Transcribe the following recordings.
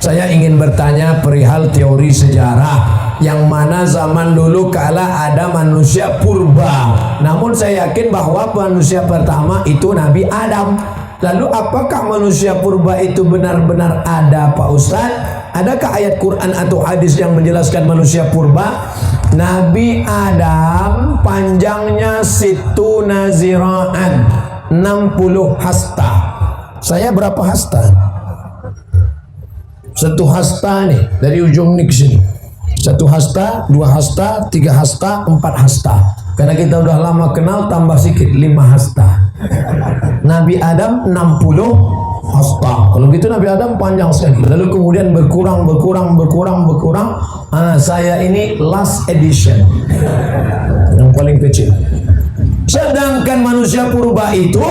Saya ingin bertanya perihal teori sejarah yang mana zaman dulu kala ada manusia purba. Namun saya yakin bahwa manusia pertama itu Nabi Adam. Lalu apakah manusia purba itu benar-benar ada, Pak Ustadz? Adakah ayat Quran atau hadis yang menjelaskan manusia purba? Nabi Adam panjangnya situna zira'an, 60 hasta. Saya berapa hasta? Satu hasta nih dari ujung nih ke sini. Satu hasta, dua hasta, tiga hasta, empat hasta. Karena kita udah lama kenal, tambah sedikit 5 hasta. Nabi Adam 60 hasta. Kalau gitu Nabi Adam panjang sekali. Lalu kemudian berkurang. Saya ini last edition, yang paling kecil. Sedangkan manusia purba itu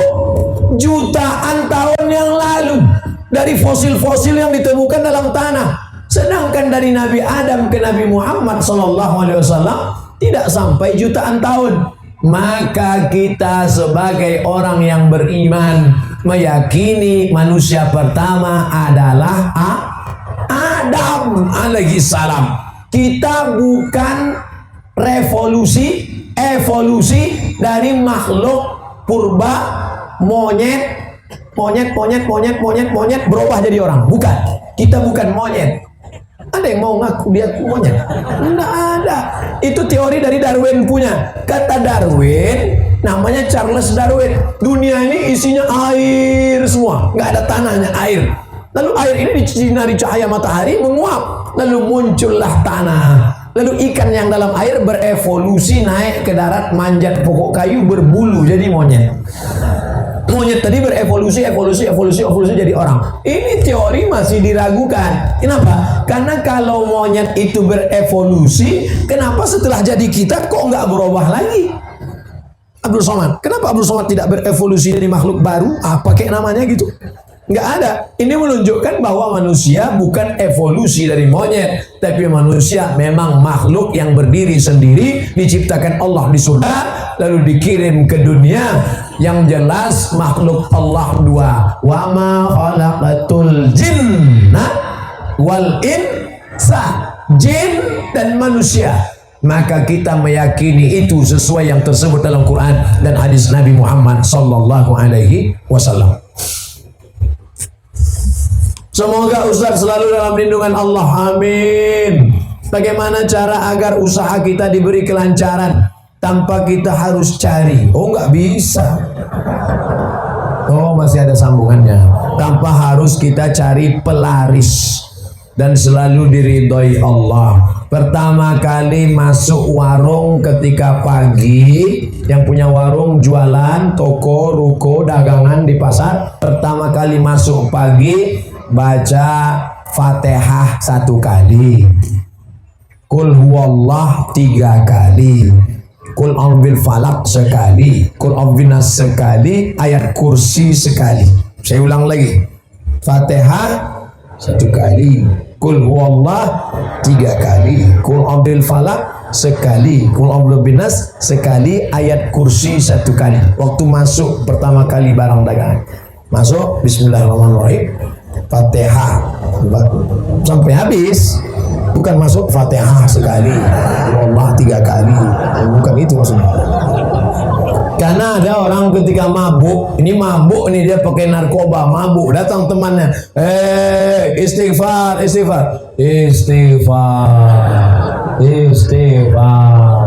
jutaan tahun yang lalu, dari fosil-fosil yang ditemukan dalam tanah. Sedangkan dari Nabi Adam ke Nabi Muhammad SAW tidak sampai jutaan tahun. Maka kita sebagai orang yang beriman meyakini manusia pertama adalah Adam alaihissalam. Kita bukan evolusi dari makhluk purba, monyet berubah jadi orang. Bukan. Kita bukan monyet. Ada yang mau ngaku dia monyet? Enggak ada. Itu teori dari Darwin punya. Kata Darwin, namanya Charles Darwin, dunia ini isinya air semua, nggak ada tanahnya, air. Lalu air ini disinari cahaya matahari menguap, lalu muncullah tanah. Lalu ikan yang dalam air berevolusi naik ke darat, manjat pokok kayu, berbulu jadi monyet. Monyet tadi berevolusi jadi orang. Ini teori masih diragukan. Kenapa? Karena kalau monyet itu berevolusi, kenapa setelah jadi kita kok nggak berubah lagi? Abdul Somad, kenapa Abdul Somad tidak berevolusi dari makhluk baru? Apa kayak namanya gitu? Nggak ada. Ini menunjukkan bahwa manusia bukan evolusi dari monyet, tapi manusia memang makhluk yang berdiri sendiri, diciptakan Allah di surga, lalu dikirim ke dunia. Yang jelas makhluk Allah dua. Wa ma khalaqatul jinna wal insa, jin dan manusia. Maka kita meyakini itu sesuai yang tersebut dalam Quran dan hadis Nabi Muhammad sallallahu alaihi wasallam. Semoga Ustaz selalu dalam lindungan Allah. Amin. Bagaimana cara agar usaha kita diberi kelancaran tanpa kita harus cari? Oh, nggak bisa. Oh, masih ada sambungannya. Tanpa harus kita cari pelaris dan selalu diridhoi Allah. Pertama kali masuk warung ketika pagi, yang punya warung jualan, toko, ruko, dagangan di pasar, pertama kali masuk pagi baca Fatihah 1 kali, Qul huwallah 3 kali, Qul a'udzu falaq sekali, Qul a'udzu nas sekali, ayat kursi sekali. Saya ulang lagi. Fatihah 1 kali, Qul huwallah 3 kali, Qul a'udzu falaq sekali, Qul a'udzu binas sekali, ayat kursi 1 kali. Waktu masuk pertama kali barang dagangan, masuk bismillahirrahmanirrahim, Fatihah sampai habis. Bukan masuk Fatihah sekali, Allah 3 kali. Bukan itu maksudnya. Karena ada orang ketika mabuk, ini mabuk nih, dia pakai narkoba, mabuk, datang temannya, istighfar.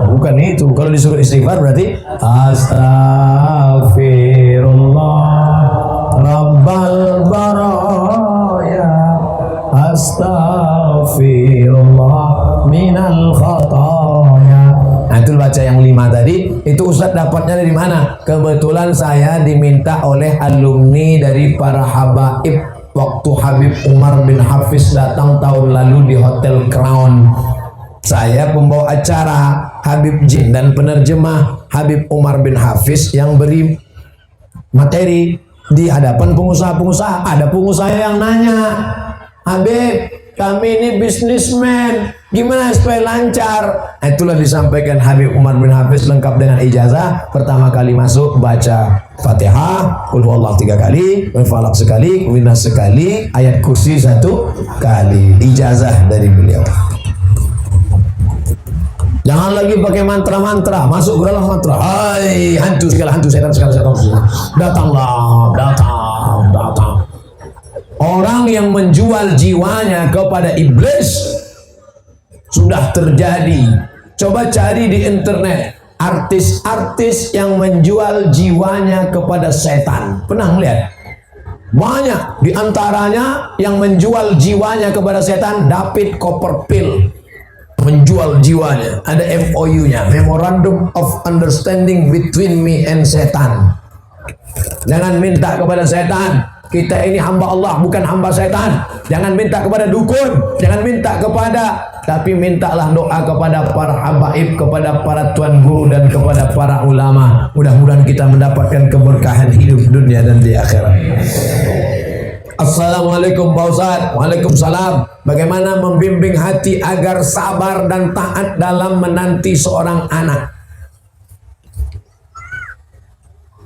Bukan itu. Kalau disuruh istighfar berarti Astaghfirullah Rabbal baraya, Astaghfirullah minal khataya. Nah, itu baca yang 5 tadi. Itu Ustadz dapatnya dari mana? Kebetulan saya diminta oleh alumni dari para habaib waktu Habib Umar bin Hafiz datang tahun lalu di Hotel Crown. Saya pembawa acara, Habib Jin dan penerjemah Habib Umar bin Hafiz yang beri materi di hadapan pengusaha-pengusaha. Ada pengusaha yang nanya, Habib, kami ini bisnismen, gimana supaya lancar? Itulah disampaikan Habib Umar bin Hafiz lengkap dengan ijazah. Pertama kali masuk baca Fatihah, Qul huwallahu 3 kali, Falaq sekali, Winas sekali, ayat kursi 1 kali. Ijazah dari beliau. Jangan lagi pakai mantra-mantra, masuk ke dalam mantra. Hai, hantu segala hantu, setan segala setan. Datanglah, datang. Orang yang menjual jiwanya kepada iblis sudah terjadi. Coba cari di internet artis-artis yang menjual jiwanya kepada setan. Pernah lihat? Banyak di antaranya yang menjual jiwanya kepada setan. David Copperfield menjual jiwanya, ada MOU-nya, Memorandum of Understanding Between Me and Satan. Jangan minta kepada setan, kita ini hamba Allah, bukan hamba setan. Jangan minta kepada dukun, jangan minta kepada, tapi mintalah doa kepada para habaib, kepada para tuan guru dan kepada para ulama. Mudah-mudahan kita mendapatkan keberkahan hidup dunia dan di akhirat. Assalamualaikum Pak Ustadz. Waalaikumsalam. Bagaimana membimbing hati agar sabar dan taat dalam menanti seorang anak?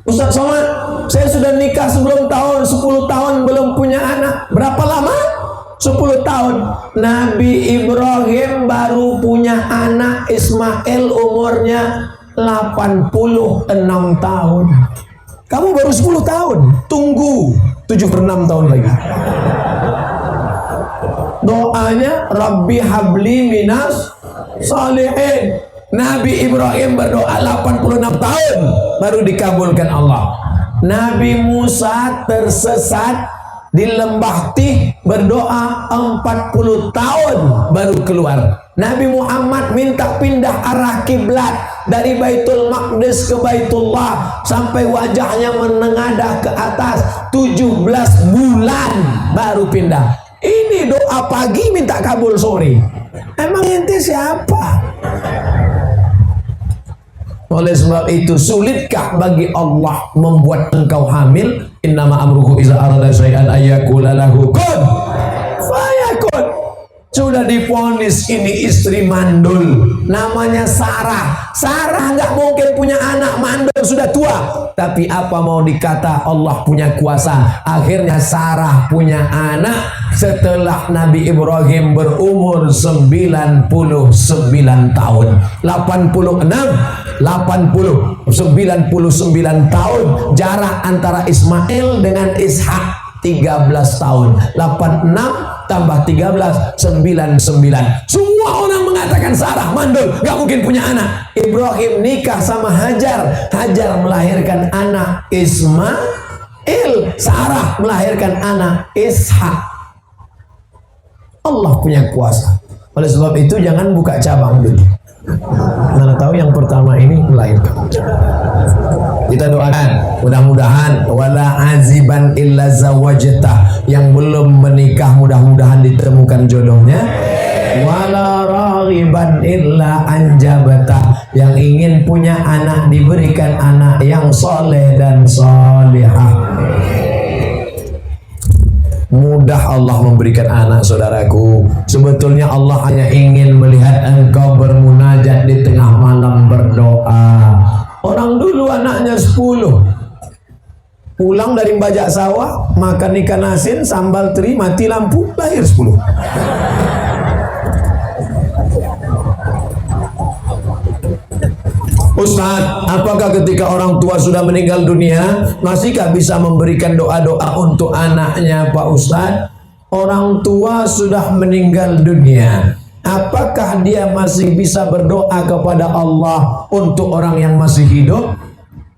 Ustadz Somad, saya sudah nikah sebelum tahun 10 tahun belum punya anak. Berapa lama? 10 tahun. Nabi Ibrahim baru punya anak Ismail, umurnya 86 tahun. Kamu baru 10 tahun. Tunggu 76 tahun lagi. Doanya Rabbi habli minas salihin. Nabi Ibrahim berdoa 86 tahun baru dikabulkan Allah. Nabi Musa tersesat di lembah Tih, berdoa 40 tahun baru keluar. Nabi Muhammad minta pindah arah kiblat dari Baitul Maqdis ke Baitullah sampai wajahnya menengadah ke atas, 17 bulan baru pindah. Ini doa pagi minta kabul sore. Emang ente siapa? Oleh sebab itu, sulitkah bagi Allah membuat engkau hamil? Innama amruhu iza arada syai'an ayyakula lahu kun fayakun. Sudah divonis ini istri mandul, namanya Sarah. Sarah nggak mungkin punya anak, mandul sudah tua. Tapi apa mau dikata, Allah punya kuasa. Akhirnya Sarah punya anak setelah Nabi Ibrahim berumur 99 tahun. 86, 80, 99 tahun. Jarak antara Ismail dengan Ishak 13 tahun. 86 tambah 13, 99. Semua orang mengatakan Sarah mandul, gak mungkin punya anak. Ibrahim nikah sama Hajar. Hajar melahirkan anak Ismail. Sarah melahirkan anak Ishak. Allah punya kuasa. Oleh sebab itu jangan buka cabang dulu. Mana tahu yang pertama ini melahirkan. Kita doakan mudah-mudahan wala aziban illa zawajta, yang belum menikah mudah-mudahan ditemukan jodohnya. Wala raghiban illa anjabata, yang ingin punya anak diberikan anak yang soleh dan solihah. Mudah Allah memberikan anak, saudaraku. Sebetulnya Allah hanya ingin melihat engkau bermunajat di tengah malam berdoa. Orang dulu anaknya 10, pulang dari bajak sawah, makan ikan asin, sambal teri, mati lampu, lahir 10. Ustaz, apakah ketika orang tua sudah meninggal dunia, masihkah bisa memberikan doa-doa untuk anaknya, Pak Ustaz? Orang tua sudah meninggal dunia, apakah dia masih bisa berdoa kepada Allah untuk orang yang masih hidup?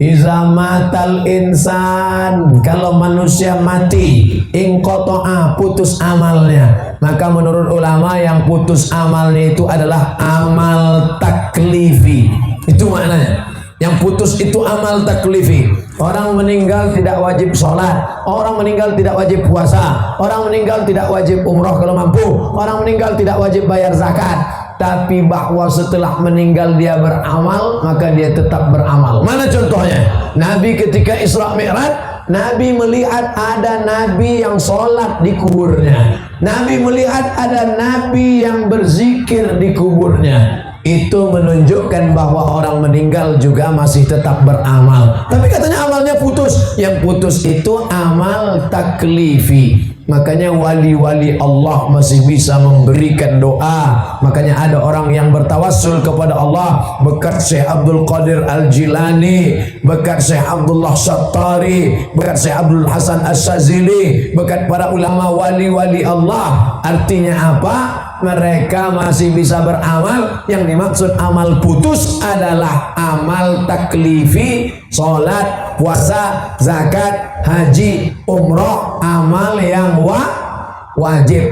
Iza matal insan, kalau manusia mati, inqoto'a, putus amalnya. Maka menurut ulama yang putus amalnya itu adalah amal taklifi. Itu maknanya. Yang putus itu amal taklifi. Orang meninggal tidak wajib sholat, orang meninggal tidak wajib puasa, orang meninggal tidak wajib umroh kalau mampu, orang meninggal tidak wajib bayar zakat. Tapi bahwa setelah meninggal dia beramal, maka dia tetap beramal. Mana contohnya? Nabi ketika Isra Mi'raj Nabi melihat ada nabi yang sholat di kuburnya. Nabi melihat ada nabi yang berzikir di kuburnya. Itu menunjukkan bahwa orang meninggal juga masih tetap beramal. Tapi katanya amalnya putus. Yang putus itu amal taklifi. Makanya wali-wali Allah masih bisa memberikan doa. Makanya ada orang yang bertawassul kepada Allah berkat Syekh Abdul Qadir Al-Jilani, berkat Syekh Abdullah Syattari, berkat Syekh Abdul Hasan As-Sazili, berkat para ulama wali-wali Allah. Artinya apa? Mereka masih bisa beramal. Yang dimaksud amal putus adalah amal taklifi, sholat, puasa, zakat, haji, umroh, amal yang wajib.